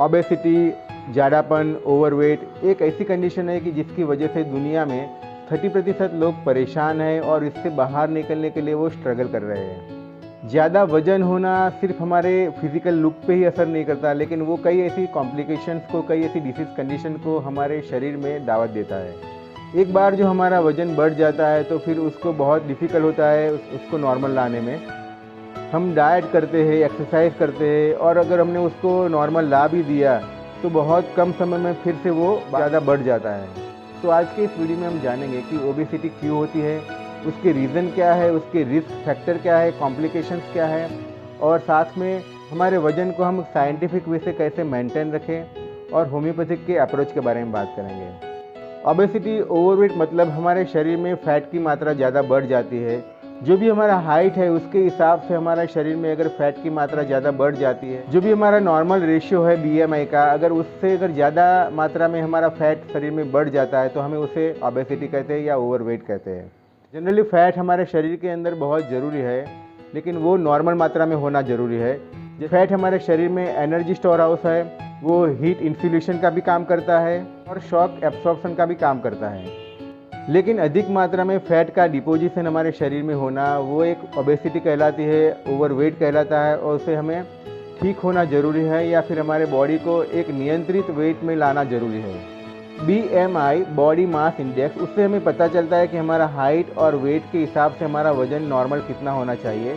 Obesity, ज़्यादापन, overweight एक ऐसी condition है कि जिसकी वजह से दुनिया में 30% लोग परेशान हैं और इससे बाहर निकलने के लिए वो स्ट्रगल कर रहे हैं। ज़्यादा वजन होना सिर्फ हमारे फिजिकल लुक पे ही असर नहीं करता, लेकिन वो कई ऐसी कॉम्प्लिकेशंस को, कई ऐसी डिसीज़ कंडीशन को हमारे शरीर में दावत देता है। एक बार जो हमारा वज़न बढ़ जाता है तो फिर उसको बहुत डिफ़िकल्ट होता है उसको नॉर्मल लाने में। हम डाइट करते हैं, एक्सरसाइज करते हैं और अगर हमने उसको नॉर्मल ला भी दिया तो बहुत कम समय में फिर से वो ज़्यादा बढ़ जाता है। तो आज के इस वीडियो में हम जानेंगे कि ओबेसिटी क्यों होती है, उसके रीज़न क्या है, उसके रिस्क फैक्टर क्या है, कॉम्प्लिकेशंस क्या है और साथ में हमारे वज़न को हम साइंटिफिक वे से कैसे मेंटेन रखें और होम्योपैथिक के अप्रोच के बारे में बात करेंगे। ओबेसिटी, ओवरवेट मतलब हमारे शरीर में फ़ैट की मात्रा ज़्यादा बढ़ जाती है। जो भी हमारा हाइट है उसके हिसाब से हमारा शरीर में अगर फैट की मात्रा ज़्यादा बढ़ जाती है, जो भी हमारा नॉर्मल रेशियो है बीएमआई का, अगर उससे ज़्यादा मात्रा में हमारा फैट शरीर में बढ़ जाता है तो हमें उसे ओबेसिटी कहते हैं या ओवरवेट कहते हैं। जनरली फ़ैट हमारे शरीर के अंदर बहुत ज़रूरी है, लेकिन वो नॉर्मल मात्रा में होना ज़रूरी है। जो फैट हमारे शरीर में एनर्जी स्टोर हाउस है, वो हीट इन्सुलेशन का भी काम करता है और शॉक एब्सॉर्प्शन का भी काम करता है। लेकिन अधिक मात्रा में फ़ैट का डिपोजिशन हमारे शरीर में होना वो एक ओबेसिटी कहलाती है, ओवरवेट कहलाता है और उसे हमें ठीक होना ज़रूरी है या फिर हमारे बॉडी को एक नियंत्रित वेट में लाना ज़रूरी है। बीएमआई, बॉडी मास इंडेक्स, उससे हमें पता चलता है कि हमारा हाइट और वेट के हिसाब से हमारा वज़न नॉर्मल कितना होना चाहिए।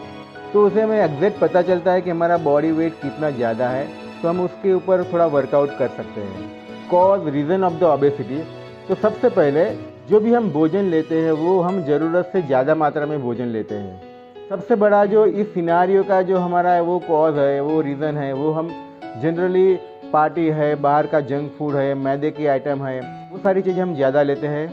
तो उसे हमें एग्जैक्ट पता चलता है कि हमारा बॉडी वेट कितना ज़्यादा है, तो हम उसके ऊपर थोड़ा वर्कआउट कर सकते हैं। Cause, reason of the obesity. तो सबसे पहले जो भी हम भोजन लेते हैं वो हम ज़रूरत से ज़्यादा मात्रा में भोजन लेते हैं। सबसे बड़ा जो इस सिनारियो का जो हमारा वो कॉज है, वो रीज़न है, वो हम जनरली पार्टी है, बाहर का जंक फूड है, मैदे की आइटम है, वो सारी चीज़ें हम ज़्यादा लेते हैं।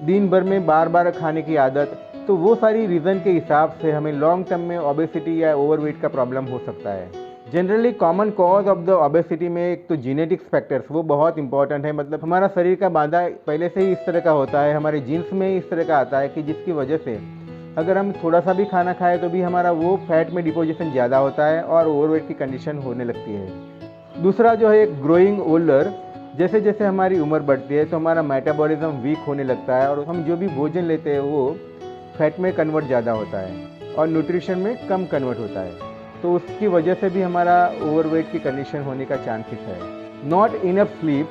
दिन भर में बार बार खाने की आदत, तो वो सारी रीज़न के हिसाब से हमें लॉन्ग टर्म में ओबेसिटी या ओवरवेट का प्रॉब्लम हो सकता है। Generally common cause of the obesity में एक तो जीनेटिक्स फैक्टर्स वो बहुत इंपॉर्टेंट है। मतलब हमारा शरीर का बांधा पहले से ही इस तरह का होता है, हमारे जीन्स में इस तरह का आता है कि जिसकी वजह से अगर हम थोड़ा सा भी खाना खाएं तो भी हमारा वो फैट में डिपोजिशन ज़्यादा होता है और ओवरवेट की कंडीशन होने लगती है। दूसरा जो है एक ग्रोइंग ओल्डर, जैसे जैसे हमारी उम्र बढ़ती है तो हमारा मेटाबॉलिज्म वीक होने लगता है और हम जो भी भोजन लेते हैं वो फैट में कन्वर्ट ज़्यादा होता है और न्यूट्रिशन में कम कन्वर्ट होता है, तो उसकी वजह से भी हमारा ओवरवेट की कंडीशन होने का चांसेस है। नॉट इनफ स्लीप,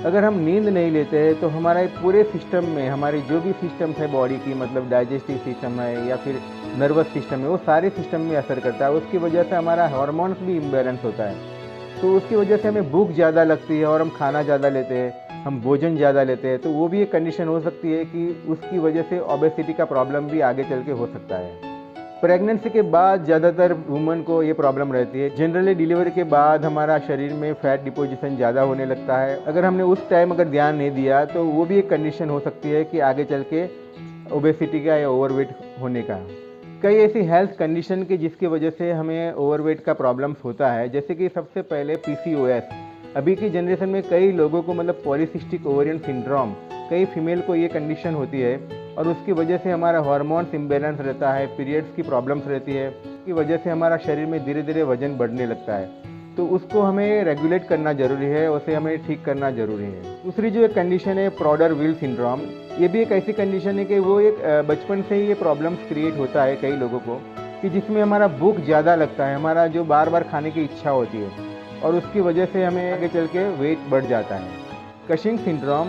अगर हम नींद नहीं लेते हैं तो हमारे पूरे सिस्टम में, हमारी जो भी सिस्टम्स है बॉडी की, मतलब डाइजेस्टिव सिस्टम है या फिर नर्वस सिस्टम है, वो सारे सिस्टम में असर करता है। उसकी वजह से हमारा हार्मोन्स भी इम्बैलेंस होता है, तो उसकी वजह से हमें भूख ज़्यादा लगती है और हम खाना ज़्यादा लेते हैं, हम भोजन ज़्यादा लेते हैं, तो वो भी एक कंडीशन हो सकती है कि उसकी वजह से ओबेसिटी का प्रॉब्लम भी आगे चल के हो सकता है। प्रेगनेंसी के बाद ज़्यादातर वुमन को ये प्रॉब्लम रहती है। जनरली डिलीवरी के बाद हमारा शरीर में फ़ैट डिपोजिशन ज़्यादा होने लगता है। अगर हमने उस टाइम अगर ध्यान नहीं दिया तो वो भी एक कंडीशन हो सकती है कि आगे चल के ओबेसिटी का या ओवरवेट होने का। कई ऐसी हेल्थ कंडीशन की जिसकी वजह से हमें ओवरवेट का प्रॉब्लम्स होता है, जैसे कि सबसे पहले PCOS। अभी की जनरेशन में कई लोगों को मतलब पॉलीसिस्टिक ओवेरियन सिंड्रोम, कई फीमेल को ये कंडीशन होती है और उसकी वजह से हमारा हार्मोन्स इम्बैलेंस रहता है, पीरियड्स की प्रॉब्लम्स रहती है, की वजह से हमारा शरीर में धीरे धीरे वजन बढ़ने लगता है, तो उसको हमें रेगुलेट करना ज़रूरी है, उसे हमें ठीक करना ज़रूरी है। दूसरी जो एक कंडीशन है प्रॉडर-विल सिंड्रोम, ये भी एक ऐसी कंडीशन है कि वो एक बचपन से ही ये प्रॉब्लम्स क्रिएट होता है कई लोगों को, कि जिसमें हमारा भूख ज़्यादा लगता है, हमारा जो बार बार खाने की इच्छा होती है और उसकी वजह से हमें आगे चल के वेट बढ़ जाता है। कशिंग सिंड्रोम,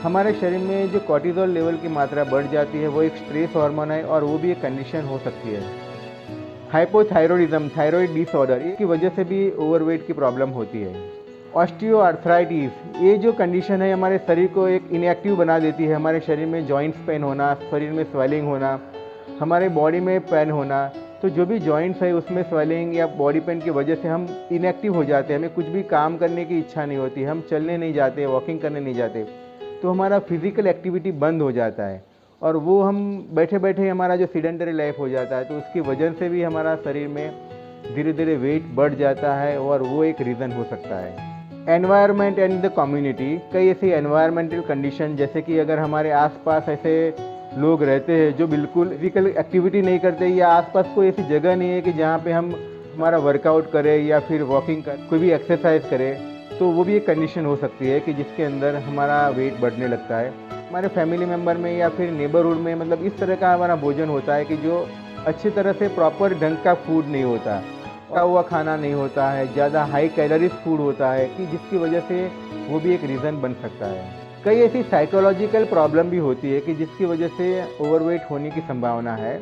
हमारे शरीर में जो कॉर्टिजोल लेवल की मात्रा बढ़ जाती है, वो एक स्ट्रेस हार्मोन है और वो भी एक कंडीशन हो सकती है। हाइपोथायरॉयडिज्म, थायराइड डिसऑर्डर, इसकी वजह से भी ओवरवेट की प्रॉब्लम होती है। ऑस्टियोआर्थराइटिस, ये जो कंडीशन है हमारे शरीर को एक इनएक्टिव बना देती है। हमारे शरीर में जॉइंट्स पेन होना, शरीर में स्वेलिंग होना, हमारे बॉडी में पेन होना, तो जो भी जॉइंट्स है उसमें स्वेलिंग या बॉडी पेन की वजह से हम इनएक्टिव हो जाते हैं, हमें कुछ भी काम करने की इच्छा नहीं होती, हम चलने नहीं जाते, वॉकिंग करने नहीं जाते, तो हमारा फिजिकल एक्टिविटी बंद हो जाता है और वो हम बैठे बैठे हमारा जो सीडेंटरी लाइफ हो जाता है, तो उसकी वजह से भी हमारा शरीर में धीरे धीरे वेट बढ़ जाता है और वो एक रीज़न हो सकता है। एनवायरनमेंट एंड द कम्युनिटी, कई ऐसी एनवायरमेंटल कंडीशन, जैसे कि अगर हमारे आसपास ऐसे लोग रहते हैं जो बिल्कुल फिजिकल एक्टिविटी नहीं करते या आसपास कोई ऐसी जगह नहीं है कि जहाँ पे हम हमारा वर्कआउट करें या फिर वॉकिंग कर कोई भी एक्सरसाइज करें, तो वो भी एक कंडीशन हो सकती है कि जिसके अंदर हमारा वेट बढ़ने लगता है। हमारे फैमिली मेम्बर में या फिर नेबरहुड में मतलब इस तरह का हमारा भोजन होता है कि जो अच्छी तरह से प्रॉपर ढंग का फूड नहीं होता, पका हुआ खाना नहीं होता है, ज़्यादा हाई कैलोरीज फूड होता है कि जिसकी वजह से वो भी एक रीज़न बन सकता है। कई ऐसी साइकोलॉजिकल प्रॉब्लम भी होती है कि जिसकी वजह से ओवरवेट होने की संभावना है,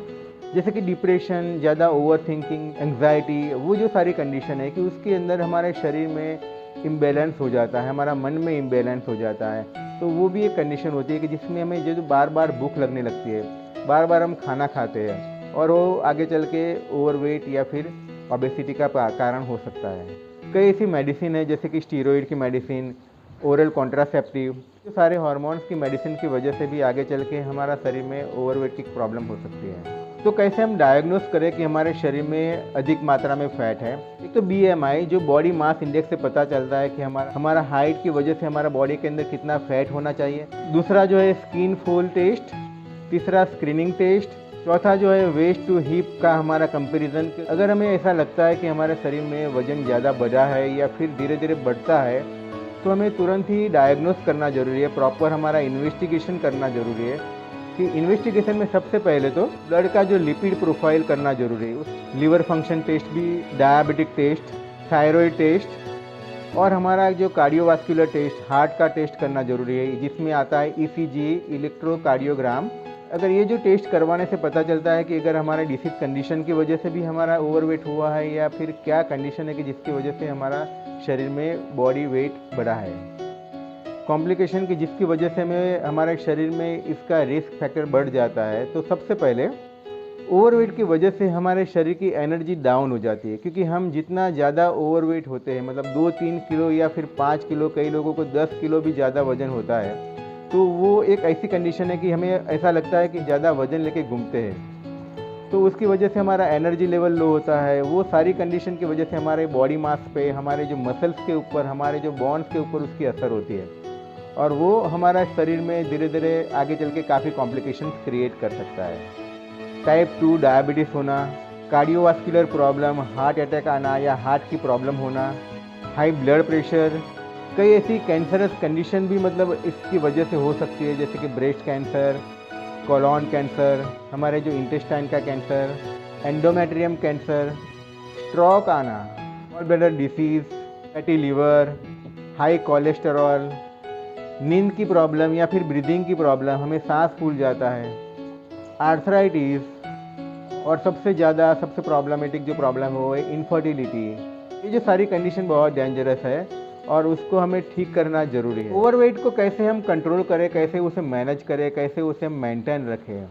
जैसे कि डिप्रेशन, ज़्यादा ओवर थिंकिंग, एंग्जाइटी, वो जो सारी कंडीशन है कि उसके अंदर हमारे शरीर में इम्बैलेंस हो जाता है, हमारा मन में इम्बैलेंस हो जाता है। तो वो भी एक कंडीशन होती है कि जिसमें हमें जो बार बार भूख लगने लगती है, बार बार हम खाना खाते हैं और वो आगे चल के ओवरवेट या फिर ओबेसिटी का कारण हो सकता है। कई ऐसी मेडिसिन है जैसे कि स्टीरॉयड की मेडिसिन, ओरल कॉन्ट्रासेप्टिव, जो सारे हार्मोन्स की मेडिसिन की वजह से भी आगे चल के हमारा शरीर में ओवरवेट की प्रॉब्लम हो सकती है। तो कैसे हम डायग्नोस करें कि हमारे शरीर में अधिक मात्रा में फैट है? एक तो BMI जो बॉडी मास इंडेक्स से पता चलता है कि हमारा हाइट की वजह से हमारा बॉडी के अंदर कितना फैट होना चाहिए। दूसरा जो है स्किन फोल टेस्ट, तीसरा स्क्रीनिंग टेस्ट, चौथा जो है वेस्ट टू हिप का हमारा कंपैरिजन। अगर हमें ऐसा लगता है कि हमारे शरीर में वजन ज़्यादा बढ़ा है या फिर धीरे धीरे बढ़ता है तो हमें तुरंत ही डायग्नोस करना ज़रूरी है, प्रॉपर हमारा इन्वेस्टिगेशन करना ज़रूरी है। कि इन्वेस्टिगेशन में सबसे पहले तो ब्लड का जो लिपिड प्रोफाइल करना जरूरी है, उस लीवर फंक्शन टेस्ट भी, डायबिटिक टेस्ट, थायराइड टेस्ट और हमारा जो कार्डियोवास्कुलर टेस्ट, हार्ट का टेस्ट करना जरूरी है, जिसमें आता है ECG, इलेक्ट्रोकार्डियोग्राम। अगर ये जो टेस्ट करवाने से पता चलता है कि अगर हमारे डिसीज कंडीशन की वजह से भी हमारा ओवरवेट हुआ है या फिर क्या कंडीशन है कि जिसकी वजह से हमारा शरीर में बॉडी वेट बढ़ा है, कॉम्प्लिकेशन की जिसकी वजह से हमें हमारे शरीर में इसका रिस्क फैक्टर बढ़ जाता है। तो सबसे पहले ओवरवेट की वजह से हमारे शरीर की एनर्जी डाउन हो जाती है, क्योंकि हम जितना ज़्यादा ओवरवेट होते हैं, मतलब 2-3 किलो या फिर 5 किलो, कई लोगों को 10 किलो भी ज़्यादा वजन होता है, तो वो एक ऐसी कंडीशन है कि हमें ऐसा लगता है कि ज़्यादा वजन लेके घूमते हैं, तो उसकी वजह से हमारा एनर्जी लेवल लो होता है। वो सारी कंडीशन की वजह से हमारे बॉडी मास पे, हमारे जो मसल्स के ऊपर, हमारे जो बोन्स के ऊपर उसकी असर होती है और वो हमारा शरीर में धीरे धीरे आगे चल के काफ़ी कॉम्प्लिकेशंस क्रिएट कर सकता है। टाइप 2 डायबिटीज़ होना, कार्डियोवास्कुलर प्रॉब्लम, हार्ट अटैक आना या हार्ट की प्रॉब्लम होना, हाई ब्लड प्रेशर, कई ऐसी कैंसरस कंडीशन भी मतलब इसकी वजह से हो सकती है, जैसे कि ब्रेस्ट कैंसर, कोलोन कैंसर, हमारे जो इंटेस्टाइन का कैंसर, एंडोमेट्रियम कैंसर, स्ट्रोक आना, gall bladder disease, fatty liver, high cholesterol, नींद की प्रॉब्लम या फिर ब्रीदिंग की प्रॉब्लम, हमें सांस फूल जाता है, आर्थराइटिस और सबसे प्रॉब्लमेटिक जो प्रॉब्लम है वो है इनफर्टिलिटी। ये जो सारी कंडीशन बहुत डेंजरस है और उसको हमें ठीक करना ज़रूरी है। ओवरवेट को कैसे हम कंट्रोल करें, कैसे उसे मैनेज करें, कैसे उसे हम मेंटेन रखें?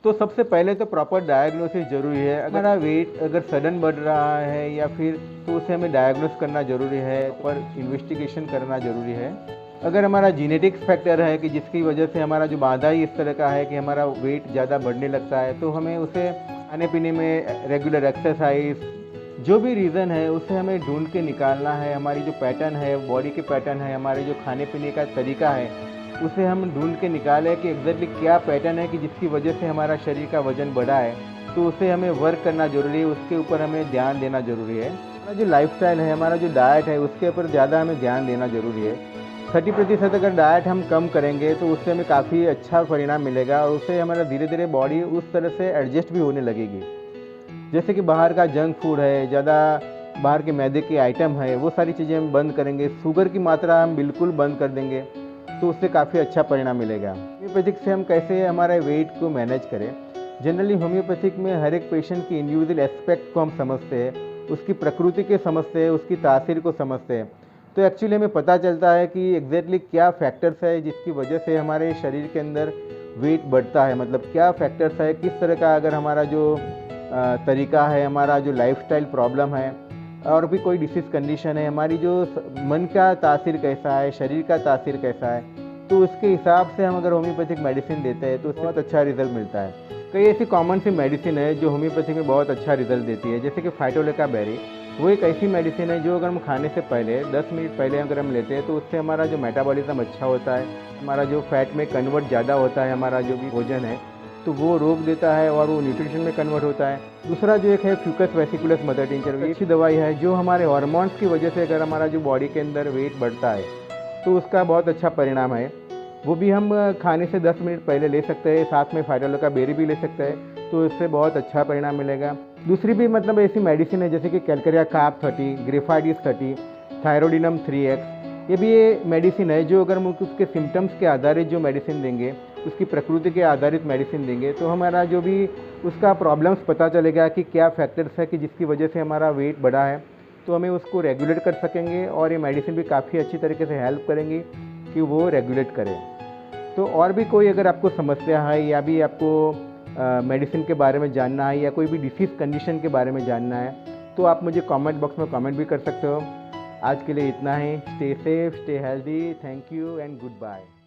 तो सबसे पहले तो प्रॉपर डायग्नोसिस ज़रूरी है। अगर हमारा वेट अगर सडन बढ़ रहा है या फिर, तो उसे हमें डायग्नोस करना ज़रूरी है और इन्वेस्टिगेशन करना ज़रूरी है। अगर हमारा जीनेटिक्स फैक्टर है कि जिसकी वजह से हमारा जो बाधा ही इस तरह का है कि हमारा वेट ज़्यादा बढ़ने लगता है, तो हमें उसे खाने पीने में, रेगुलर एक्सरसाइज, जो भी रीज़न है उसे हमें ढूंढ के निकालना है। हमारी जो पैटर्न है, बॉडी के पैटर्न है, हमारे जो खाने पीने का तरीका है, उसे हम ढूंढ के निकालें कि एग्जैक्टली क्या पैटर्न है कि जिसकी वजह से हमारा शरीर का वजन बढ़ा है, तो उसे हमें वर्क करना ज़रूरी है, उसके ऊपर हमें ध्यान देना ज़रूरी है। हमारा जो लाइफस्टाइल है, हमारा जो डाइट है, उसके ऊपर ज़्यादा हमें ध्यान देना ज़रूरी है। 30% अगर डाइट हम कम करेंगे तो उससे हमें काफ़ी अच्छा परिणाम मिलेगा और उससे हमारा धीरे धीरे बॉडी उस तरह से एडजस्ट भी होने लगेगी। जैसे कि बाहर का जंक फूड है, ज़्यादा बाहर के मैदे के आइटम है, वो सारी चीज़ें हम बंद करेंगे, शुगर की मात्रा हम बिल्कुल बंद कर देंगे, तो उससे काफ़ी अच्छा परिणाम मिलेगा। होम्योपैथिक से हम कैसे हमारे वेट को मैनेज करें? जनरली होम्योपैथिक में हर एक पेशेंट की इंडिविजुअल एस्पेक्ट को हम समझते हैं, उसकी प्रकृति के समझते हैं, उसकी तासीर को समझते हैं। तो एक्चुअली हमें पता चलता है कि एग्जैक्टली क्या फैक्टर्स है जिसकी वजह से हमारे शरीर के अंदर वेट बढ़ता है, मतलब क्या फैक्टर्स है, किस तरह का अगर हमारा जो तरीका है, हमारा जो लाइफस्टाइल प्रॉब्लम है और भी कोई डिसीज़ कंडीशन है, हमारी जो मन का तासीर कैसा है, शरीर का तासीर कैसा है, तो उसके हिसाब से हम अगर होम्योपैथिक मेडिसिन देते हैं तो उससे बहुत अच्छा रिजल्ट मिलता है। कई ऐसी कॉमन सी मेडिसिन है जो होम्योपैथिक में बहुत अच्छा रिजल्ट देती है, जैसे कि फाइटोलेका बेरी। वो एक ऐसी मेडिसिन है जो अगर हम खाने से पहले 10 मिनट पहले अगर हम लेते हैं तो उससे हमारा जो मेटाबॉलिज्म अच्छा होता है, हमारा जो फैट में कन्वर्ट ज़्यादा होता है, हमारा जो भी भोजन है तो वो रोक देता है और वो न्यूट्रिशन में कन्वर्ट होता है। दूसरा जो एक है फ्यूकस वेसिकुलस मदर टिंचर, ये अच्छी दवाई है जो हमारे हार्मोन्स की वजह से अगर हमारा जो बॉडी के अंदर वेट बढ़ता है तो उसका बहुत अच्छा परिणाम है। वो भी हम खाने से 10 मिनट पहले ले सकते हैं, साथ में फाइडोला का बेरी भी ले सकते हैं, तो इससे बहुत अच्छा परिणाम मिलेगा। दूसरी भी मतलब ऐसी मेडिसिन है जैसे कि कैलकेरिया कार्ब 30, ग्रिफाइडिस 30, थायरोडिनम 3x, ये भी ये मेडिसिन है जो अगर हम उसके सिम्टम्स के आधारित जो मेडिसिन देंगे, उसकी प्रकृति के आधारित मेडिसिन देंगे तो हमारा जो भी उसका प्रॉब्लम्स पता चलेगा कि क्या फैक्टर्स है कि जिसकी वजह से हमारा वेट बढ़ा है, तो हमें उसको रेगुलेट कर सकेंगे और ये मेडिसिन भी काफ़ी अच्छी तरीके से हेल्प करेंगी कि वो रेगुलेट करें। तो और भी कोई अगर आपको समस्या है या भी आपको मेडिसिन के बारे में जानना है या कोई भी डिसीज़ कंडीशन के बारे में जानना है तो आप मुझे कमेंट बॉक्स में कमेंट भी कर सकते हो। आज के लिए इतना ही। Stay safe, stay healthy, thank you and good bye.